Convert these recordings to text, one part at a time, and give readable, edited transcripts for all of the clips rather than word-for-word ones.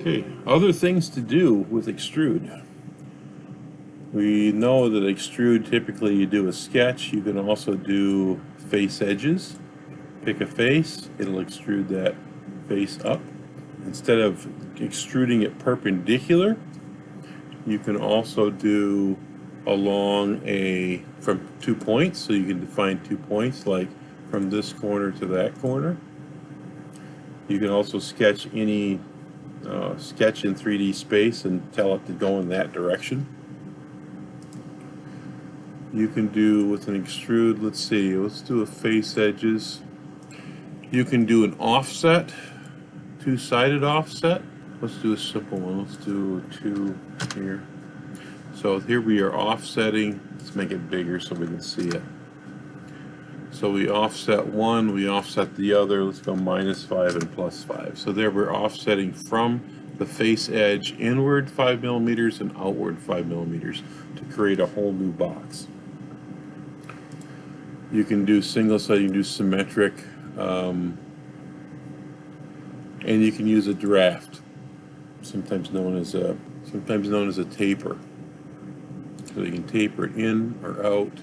Okay, other things to do with Extrude. We know that Extrude, typically you do a sketch. You can also do face edges. Pick a face, it'll extrude that face up. Instead of extruding it perpendicular, you can also do along from 2 points, so you can define 2 points, like from this corner to that corner. You can also sketch any sketch in 3D space and tell it to go in that direction. You can do with an extrude, let's do a face edges. You can do an offset, two-sided offset. Let's do a simple one. Let's do 2 here. So here we are offsetting. Let's make it bigger so we can see it. So we offset one, we offset the other. Let's go -5 and +5. So there we're offsetting from the face edge inward 5 millimeters and outward 5 millimeters to create a whole new box. You can do single side, you can do symmetric, and you can use a draft, sometimes known as a taper. So you can taper it in or out.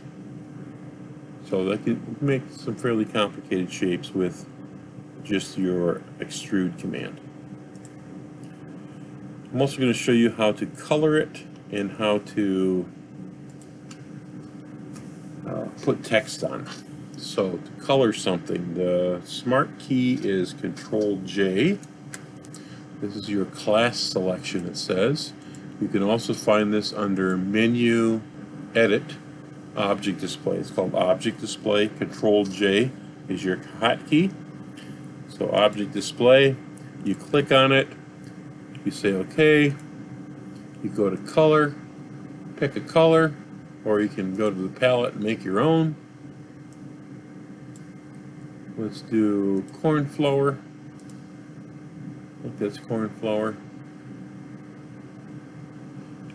So that can make some fairly complicated shapes with just your extrude command. I'm also going to show you how to color it and how to put text on it. So to color something, the smart key is Control-J. This is your class selection, it says. You can also find this under Menu, Edit, Object Display. It's called Object Display. Control-J is your hotkey. So Object Display, you click on it, you say OK, you go to Color, pick a color, or you can go to the palette and make your own. Let's do cornflower. I think that's cornflower.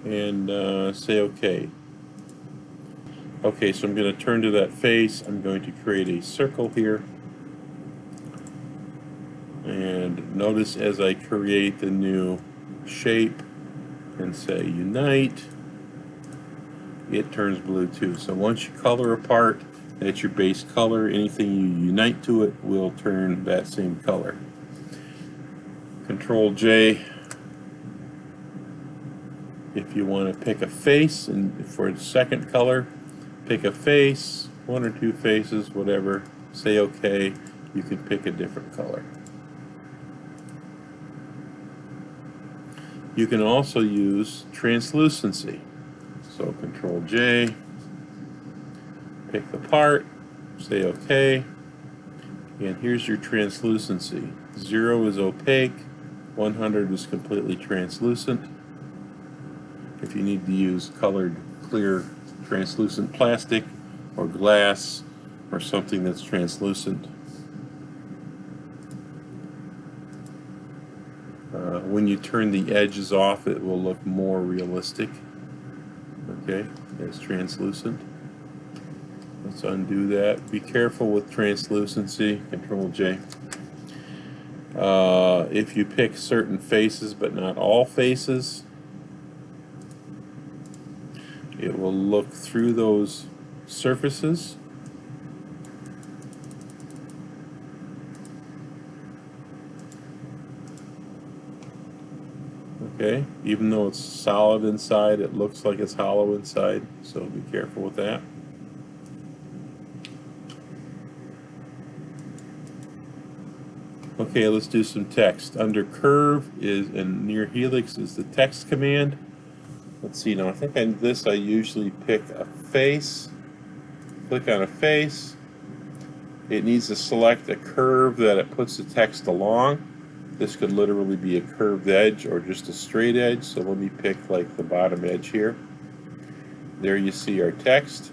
And say OK. Okay, so I'm going to turn to that face. I'm going to create a circle here. And notice as I create the new shape and say Unite, it turns blue too. So once you color a part, that's your base color. Anything you unite to it will turn that same color. Control-J if you want to pick a face, and for the second color, pick a face, 1 or 2 faces, whatever. Say OK. You can pick a different color. You can also use translucency. So Control-J, pick the part, say OK, and here's your translucency. 0 is opaque, 100 is completely translucent. If you need to use colored, clear, translucent plastic or glass or something that's translucent, when you turn the edges off, it will look more realistic. Okay, it's translucent. Let's undo that. Be careful with translucency. Control-J. If you pick certain faces but not all faces, it will look through those surfaces. Okay, even though it's solid inside, it looks like it's hollow inside, so be careful with that. Okay, let's do some text. Under curve and near helix is the text command. Let's see, now I think on this I usually pick a face, click on a face. It needs to select a curve that it puts the text along. This could literally be a curved edge or just a straight edge, so let me pick like the bottom edge here. There you see our text.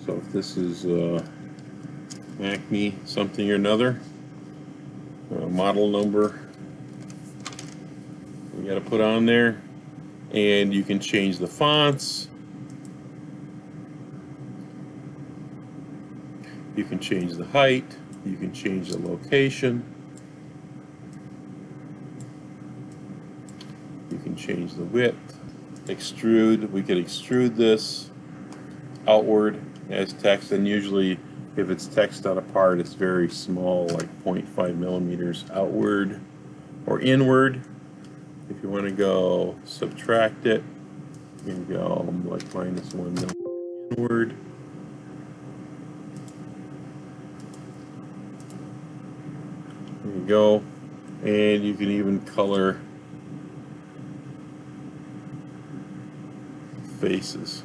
So if this is Acme something or another, model number, we got to put on there, and you can change the fonts. You can change the height. You can change the location. change the width. Extrude, we could extrude this outward as text, and usually if it's text on a part, it's very small, like 0.5 millimeters outward or inward. If you want to go subtract it, you can go like -1 millimeter inward. There you go. And you can even color faces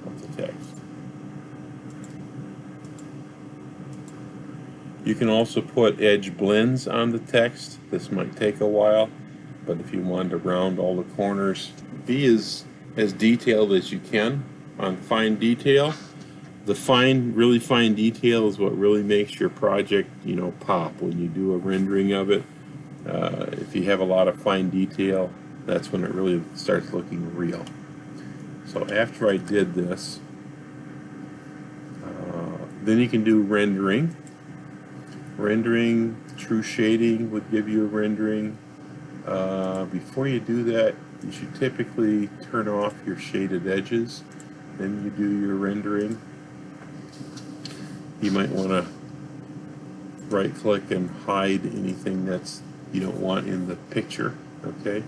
of the text. You can also put edge blends on the text. This might take a while, but if you want to round all the corners, be as detailed as you can on fine detail. The really fine detail is what really makes your project, you know, pop when you do a rendering of it. If you have a lot of fine detail, that's when it really starts looking real. So after I did this, then you can do rendering. Rendering, true shading would give you a rendering. Before you do that, you should typically turn off your shaded edges. Then you do your rendering. You might want to right click and hide anything that's you don't want in the picture, okay?